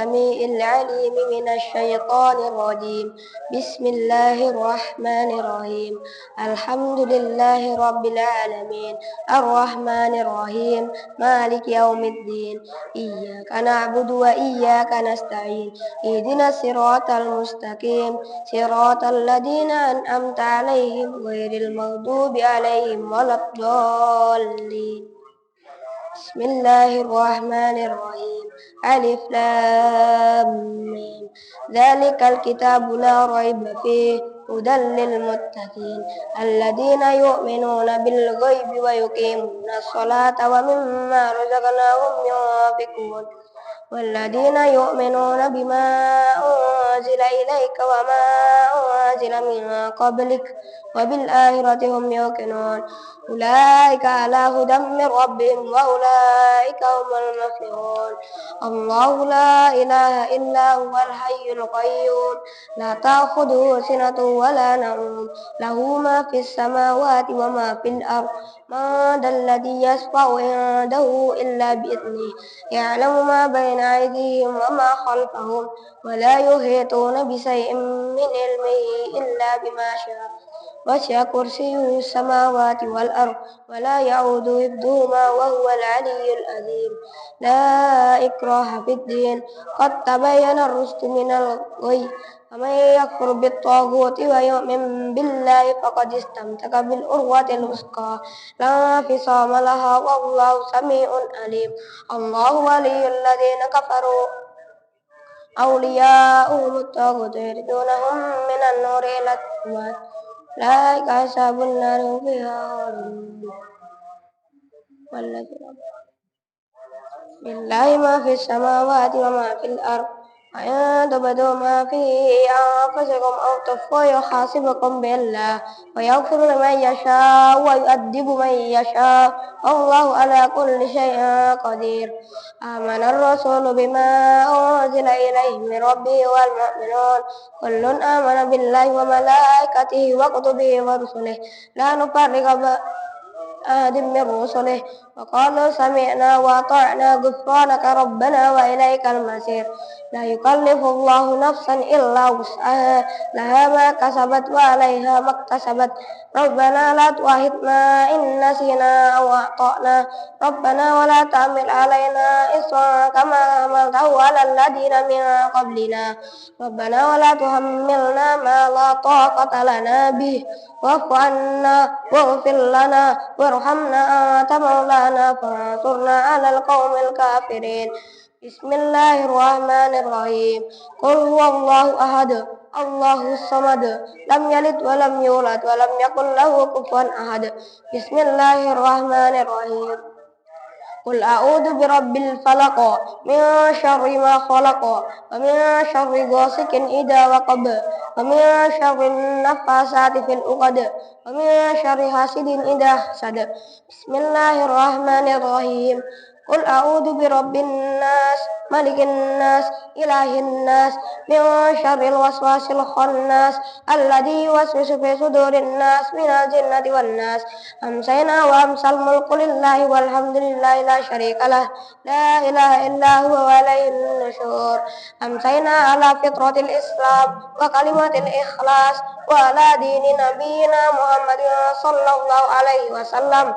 السميع العليم من الشيطان الرجيم. بسم الله الرحمن الرحيم. الحمد لله رب العالمين الرحمن الرحيم مالك يوم الدين. إياك نعبد وإياك نستعين. اهدنا الصراط المستقيم صراط الذين أنعمت عليهم غير المغضوب عليهم ولا الضالين. بسم الله الرحمن الرحيم. ألف لام ميم. ذلك الكتاب لا ريب فيه هدى للمتقين الذين يؤمنون بالغيب ويقيمون الصلاة ومما رزقناهم ينفقون والذين يؤمنون بما أنزل إليك وما أنزل من قبلك وبالآخرة هم يوقنون أولئك على هدى من ربهم وأولئك هم المفلحون. الله لا إله إلا هو الحي القيوم لا تأخذه سنة ولا نوم له ما في السماوات وما في الأرض. من ذا الذي يشفع عنده إلا بإذنه يعلم ما بين أيديهم وما خلفهم ولا يحيطون بشيء من علمه إلا بما شاء وسع كرسيه السماوات والأرض ولا يعود حفظهما وهو العلي العظيم. لا إكراه في الدين قد تبين الرشد من الغي فمن يكفر بالطاغوت ويؤمن بالله فقد استمسك بالعروة الوثقى لا انفصام لها والله سميع عليم. الله ولي الذين كفروا أولياؤهم الطاغوت يخرجونهم من النور إلى الظلمات أولئك أصحاب النار هم فيها خالدون. لله ما في السماوات وما في الأرض وإن تبدوا ما في أنفسكم أو تخفوه يحاسبكم بالله ويغفر لمن يشاء ويؤدب من يشاء والله على كل شيء قدير. آمن الرسول بما أنزل إليه من ربه والمؤمنون كل آمن بالله وملائكته وكتبه ورسله لا نفرق بين أحد من رسله وقالوا سمعنا وأطعنا غفرانك ربنا وإليك المصير. لا يكلف الله نفسا إلا وسعها لها ما كسبت وعليها ما اكتسبت ربنا لا تؤاخذنا إن نسينا أو أخطأنا ربنا ولا تحمل علينا إصرا كما حملته على الذين من قبلنا ربنا ولا تحملنا ما لا طاقة لنا به واعف عنا واغفر لنا وارحمنا أنت مولانا فانصرنا على القوم الكافرين. بسم الله الرحمن الرحيم. قل هو الله أحد الله الصمد لم يلد ولم يولد ولم يكن له كفوا أحد. بسم الله الرحمن الرحيم. قل أعوذ برب الفلق من شر ما خلق ومن شر غاسق إذا وقب ومن شر النفاثات في العقد ومن شر حاسد إذا حسد. بسم الله الرحمن الرحيم. قل أعوذ برب الناس ملك الناس إله الناس من شر الوسواس الخناس الذي يوسوس في صدور الناس من الجنة والناس. أمسينا وأمسى الملك لله والحمد لله لا شريك له لا إله إلا هو وإليه النشور. أمسينا على فطرة الإسلام وكلمة الإخلاص وعلى دين نبينا محمد صلى الله عليه وسلم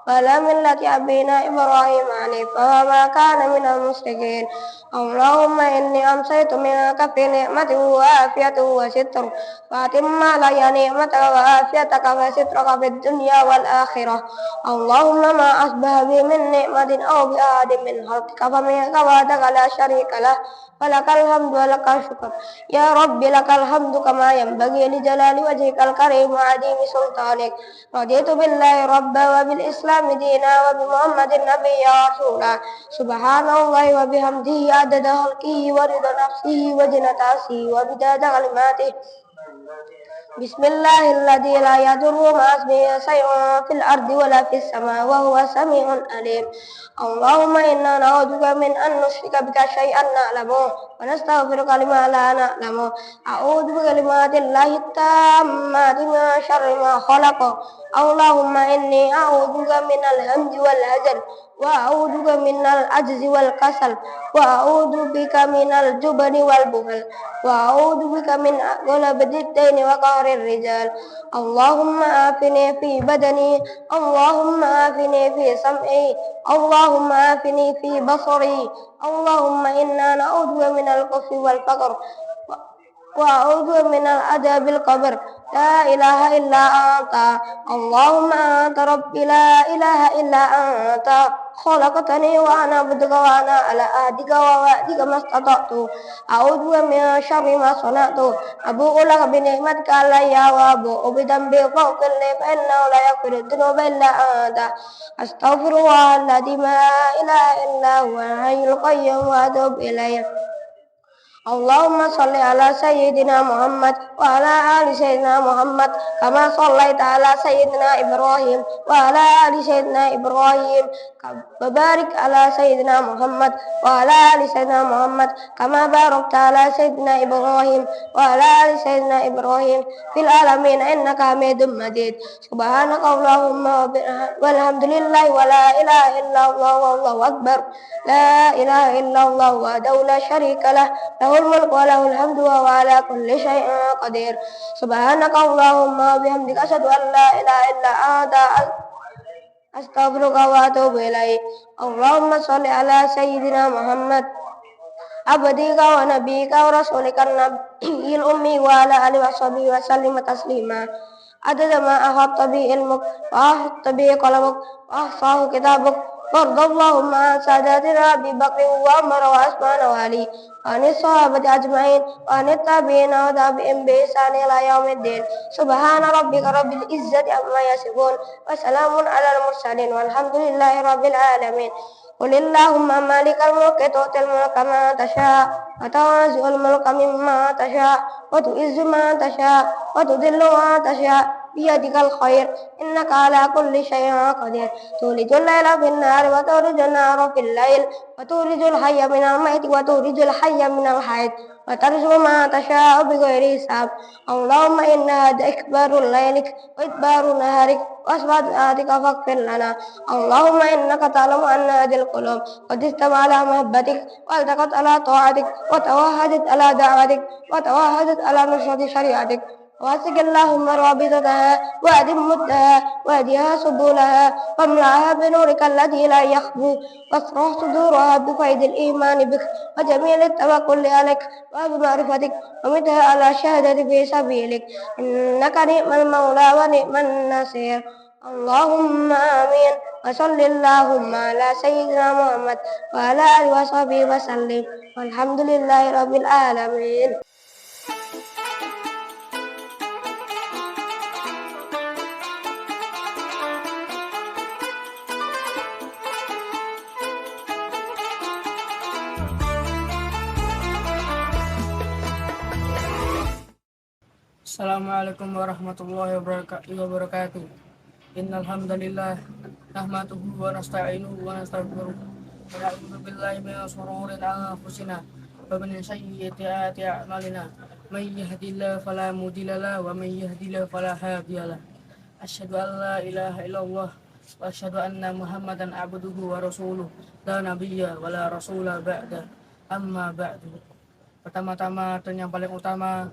وعلى ملة أبينا إبراهيم حنيفا وما كان من المشركين. اللهم إني أمسيت منك في نعمة وعافية وستر فأتم علي نعمتك وعافيتك وسترك في الدنيا والآخرة. اللهم ما أصبح بي من نعمة أو بأحد من خلقك فمنك وحدك لا شريك له ولك الحمد ولك الشكر. يا رب لك الحمد كما ينبغي لجلال وجهك الكريم وعظيم سلطانك. رضيت بالله ربا وبالإسلام دينا وبمحمد نبيا ورسولا. سبحان الله وبحمده عدد خلقه ورضا نفسه وزنة عرشه ومداد كلماته. بسم الله الذي لا يضر مع اسمه شيء في الأرض ولا في السماء وهو سميع عليم. اللهم إنا نعوذ بك من أن نشرك بك شيئا نعلمه ونستغفرك لما لا نعلم. أعوذ بكلمات الله التامات من شر ما خلق. اللهم إني أعوذ بك من الهم والهزل، وأعوذ بك من العجز والكسل، وأعوذ بك من الجبن والبخل، وأعوذ بك من غلبة الدين وقهر الرجال. اللهم عافني في بدني، اللهم عافني في سمعي، اللهم عافني في بصري. اللهم إنا نعوذ بك من الكفر والفقر، وأعوذ بك من العذاب القبر. لا إله إلا أنت، اللهم أنت ربي، لا إله إلا أنت. خلقتني وأنا عبدك وأنا على عهدك ووعدك ما استطعت. أعوذ بك من شر ما صنعت. أبوء لك بنعمتك علي وأبوء بذنبي فاغفر لي فإنه لا يغفر الذنوب إلا أنت. أستغفر الله الذي لا إله إلا هو الحي القيوم وأتوب إليه. اللهم صل على سيدنا محمد وعلى آل سيدنا محمد كما صليت على سيدنا إبراهيم وعلى آل سيدنا إبراهيم. وبارك على سيدنا محمد وعلى آل سيدنا محمد كما باركت على سيدنا إبراهيم وعلى آل سيدنا إبراهيم في العالمين إنك حميد مجيد. سبحانك اللهم والحمد لله ولا إله إلا الله والله أكبر. لا إله إلا الله وحده لا شريك له، له الملك وله الحمد وهو على كل شيء قدير. سبحانك اللهم وبحمدك أشهد أن لا إله إلا أنت أستغفرك وأتوب إليك. اللهم صل على سيدنا محمد عبدك ونبيك ورسولك النبي الأمي وعلى آله وصحبه وسلم تسليما عدد ما أحاط به علمك وأحاط به قلمك وأحصاه كتابك. وارض اللهم عن ساداتنا أبي بكر وعمر وعثمان وعلي وعن الصحابة أجمعين وعن التابعين وتابعين بإحسان إلى يوم الدين. سبحان ربك رب العزة عما يصفون وسلام على المرسلين والحمد لله رب العالمين. قل اللهم مالك الملك تؤتي الملك من تشاء وتنزع الملك ممن تشاء وتعز من تشاء وتذل من تشاء بيدك الخير إنك على كل شيء قدير. تولج الليل في النهار وتولج النهار في الليل وتولج الحي من الميت وتولج الحي من الحي وترزق ما تشاء بغير حساب. اللهم إن هذا إكبار ليلك وإدبار نهارك وأسباب آتك فاغفر لنا. اللهم إنك تعلم أن هذه القلوب قد استوى على محبتك والتقت على طاعتك وتوحدت على دعوتك وتوحدت على نصرة شريعتك. واسق اللهم رابطتها وأدم مدها وأهدها سبلها واملأها بنورك الذي لا يخبو واشرح صدورها بفيض الإيمان بك وجميل التوكل عليك وبمعرفتك ومدها على شهادة في سبيلك إنك نعم المولى ونعم النصير. اللهم آمين. وصل اللهم على سيدنا محمد وعلى آله وصحبه وسلم والحمد لله رب العالمين. Assalamualaikum warahmatullahi wabarakatuh. Innal hamdalillah nahmaduhu wa nasta'inuhu wa nastaghfiruh wa na'udzu billahi min shururi anfusina wa min sayyiati a'malina. May yahdihillahu fala mudilla lahu wa may yahdihillahu fala hadiya lahu. Asyhadu an la ilaha illallah wa asyhadu anna Muhammadan abduhu wa rasuluh. La nabiyya wa la rasula ba'da. Amma ba'du. Pertama-tama dan yang paling utama,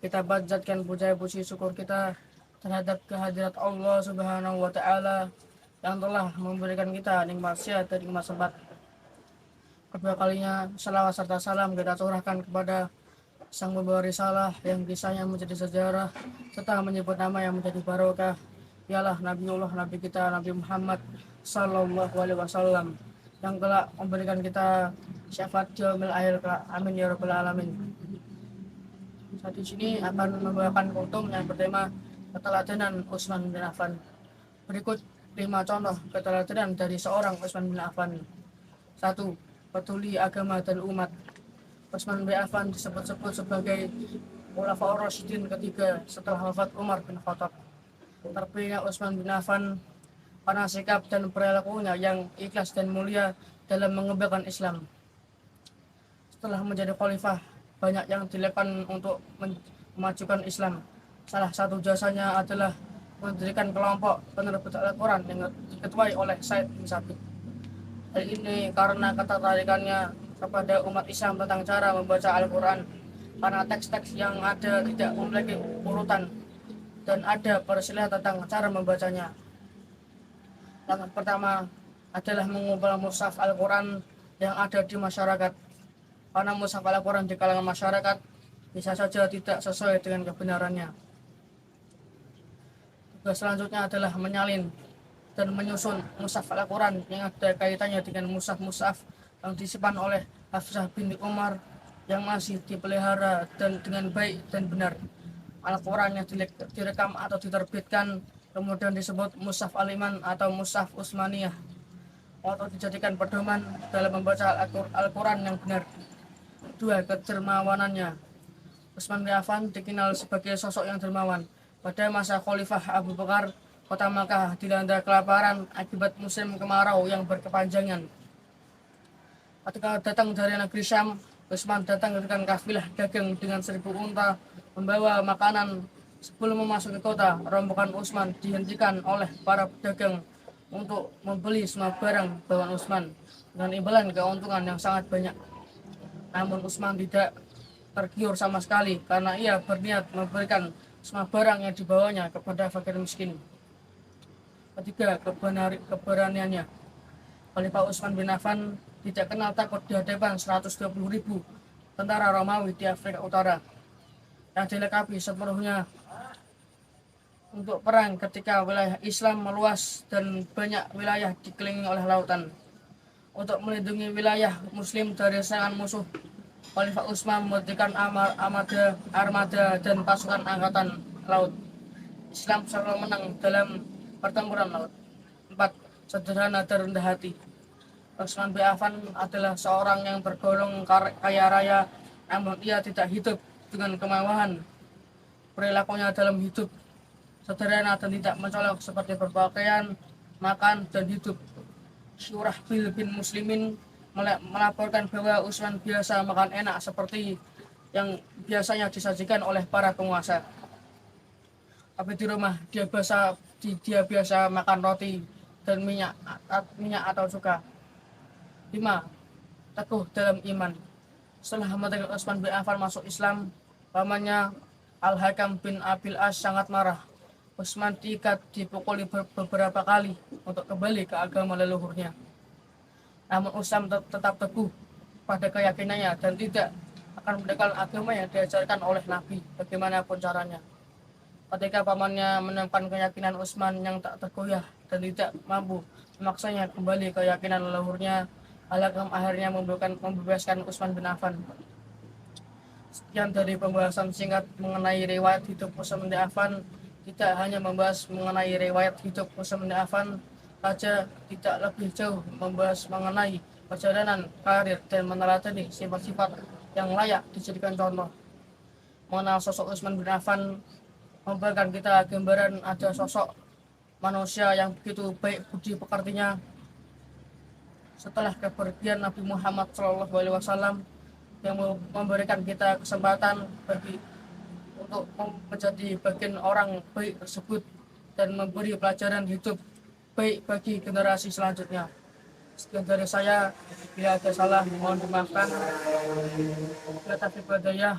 kita panjatkan puja puji syukur kita terhadap kehadirat Allah Subhanahu wa Ta'ala yang telah memberikan kita nikmat sehat dan nikmat sempat. Kedua kalinya, salawat serta salam kita curahkan kepada sang pembawa risalah yang kisahnya menjadi sejarah serta menyebut nama yang menjadi barokah, ialah Nabiullah Nabi kita Nabi Muhammad Sallallahu Alaihi Wasallam yang telah memberikan kita syafaat yaumil akhir. Amin ya rabbal alamin. Saat di sini akan membawakan kultum yang bertema keteladanan Utsman bin Affan. Berikut 5 contoh keteladanan dari seorang Utsman bin Affan. 1. Peduli agama dan umat. Utsman bin Affan disebut-sebut sebagai Khulafaur Rasyidin ketiga setelah wafat Umar bin Khattab. Terpilihnya Utsman bin Affan karena sikap dan perilakunya yang ikhlas dan mulia dalam mengembangkan Islam. setelah menjadi khalifah, banyak yang dilakukan untuk memajukan Islam. Salah satu jasanya adalah mendirikan kelompok penerbit Al-Quran yang diketuai oleh Said bin Sabit. Hal ini karena ketertarikannya kepada umat Islam tentang cara membaca Al-Quran, karena teks-teks yang ada tidak memiliki urutan dan ada perselisihan tentang cara membacanya. Langkah pertama adalah mengubah mushaf Al-Quran yang ada di masyarakat, karena mushaf Al-Quran di kalangan masyarakat bisa saja tidak sesuai dengan kebenarannya. Tugas selanjutnya adalah menyalin dan menyusun mushaf Al-Quran yang ada kaitannya dengan mushaf-mushaf yang disimpan oleh Hafsah binti Umar yang masih dipelihara dan dengan baik dan benar. Al-Quran yang direkam atau diterbitkan kemudian disebut mushaf Al-Iman atau mushaf Utsmaniyah, atau dijadikan pedoman dalam membaca Al-Quran yang benar. Dua, kedermawanannya. Utsman bin Affan dikenal sebagai sosok yang dermawan. Pada masa Khalifah Abu Bakar, kota Makkah dilanda kelaparan akibat musim kemarau yang berkepanjangan. Ketika datang dari negeri Syam, Utsman datang dengan kafilah dagang dengan 1.000 unta membawa makanan. Sebelum memasuki kota, rombongan Utsman dihentikan oleh para pedagang untuk membeli semua barang bawaan Utsman dengan imbalan keuntungan yang sangat banyak. Namun Utsman tidak tergiur sama sekali karena ia berniat memberikan semua barang yang dibawanya kepada fakir miskin. Ketiga, keberaniannya. Khalifah Utsman bin Affan tidak kenal takut di hadapan 120.000 tentara Romawi di Afrika Utara yang dilengkapi sepenuhnya untuk perang ketika wilayah Islam meluas dan banyak wilayah dikelilingi oleh lautan. Untuk melindungi wilayah Muslim dari serangan musuh, Khalifah Utsman mendirikan armada dan pasukan angkatan laut. Islam selalu menang dalam pertempuran laut. 4. Sederhana dan rendah hati. Utsman bin Affan adalah seorang yang tergolong kaya raya, namun ia tidak hidup dengan kemewahan. Perilakunya dalam hidup sederhana dan tidak mencolok seperti berpakaian, makan, dan hidup. Syurah bin Muslimin melaporkan bahwa Utsman biasa makan enak seperti yang biasanya disajikan oleh para penguasa. Tapi di rumah dia biasa makan roti dan minyak atau cuka. 5. Teguh dalam iman. Setelah mendengar Utsman bin Affan masuk Islam, pamannya Al-Hakam bin Abil As sangat marah. Utsman diikat, dipukuli beberapa kali untuk kembali ke agama leluhurnya. Namun Utsman tetap teguh pada keyakinannya dan tidak akan meninggalkan agama yang diajarkan oleh Nabi bagaimanapun caranya. Ketika pamannya menemukan keyakinan Utsman yang tak tergoyah dan tidak mampu memaksanya kembali keyakinan leluhurnya, Al-Hakam akhirnya membebaskan Utsman bin Affan. Sekian dari pembahasan singkat mengenai riwayat hidup Utsman bin Affan. Tidak hanya membahas mengenai riwayat hidup Utsman bin Affan saja, tidak lebih jauh membahas mengenai perjalanan karir dan meneladani sifat-sifat yang layak dijadikan contoh. Mengenal sosok Utsman bin Affan memberikan kita gambaran ada sosok manusia yang begitu baik budi pekertinya. Setelah kepergian Nabi Muhammad SAW yang memberikan kita kesempatan untuk menjadi bagian orang baik tersebut dan memberi pelajaran hidup baik bagi generasi selanjutnya. Sekian dari saya, bila ada salah mohon dimaafkan. Bila taufiq wal hidayah.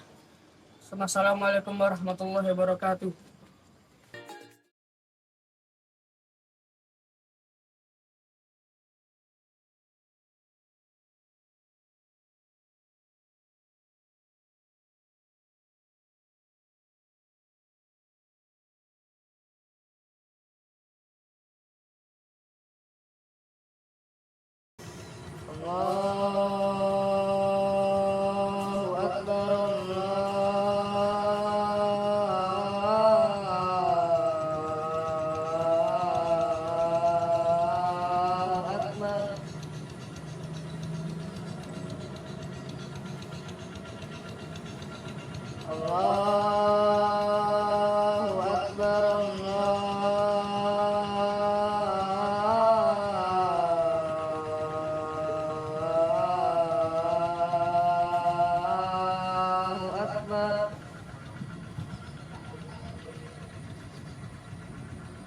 Assalamualaikum warahmatullahi wabarakatuh. Allahu Akbar, Allahu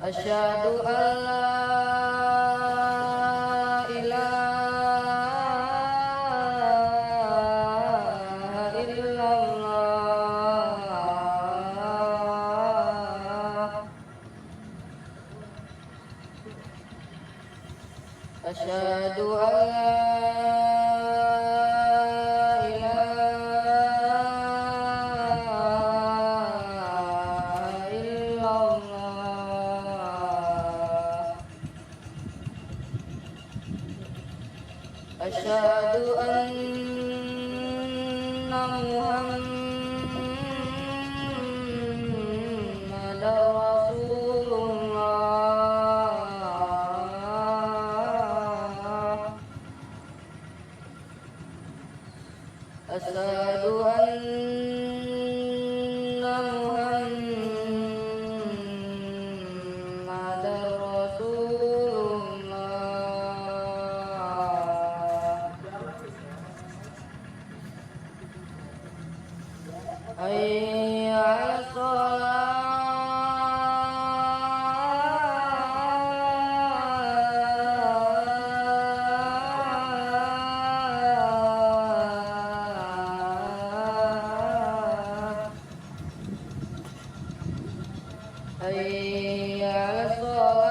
Asyhadu an la ilaha illallah. Asyhadu an la ilaha illallah. Asyhadu anna Muhammadar Rasulullah. Asyhadu anna Muhammadar Rasulullah. Hayya 'alas shalah. Hayya 'alas shalah.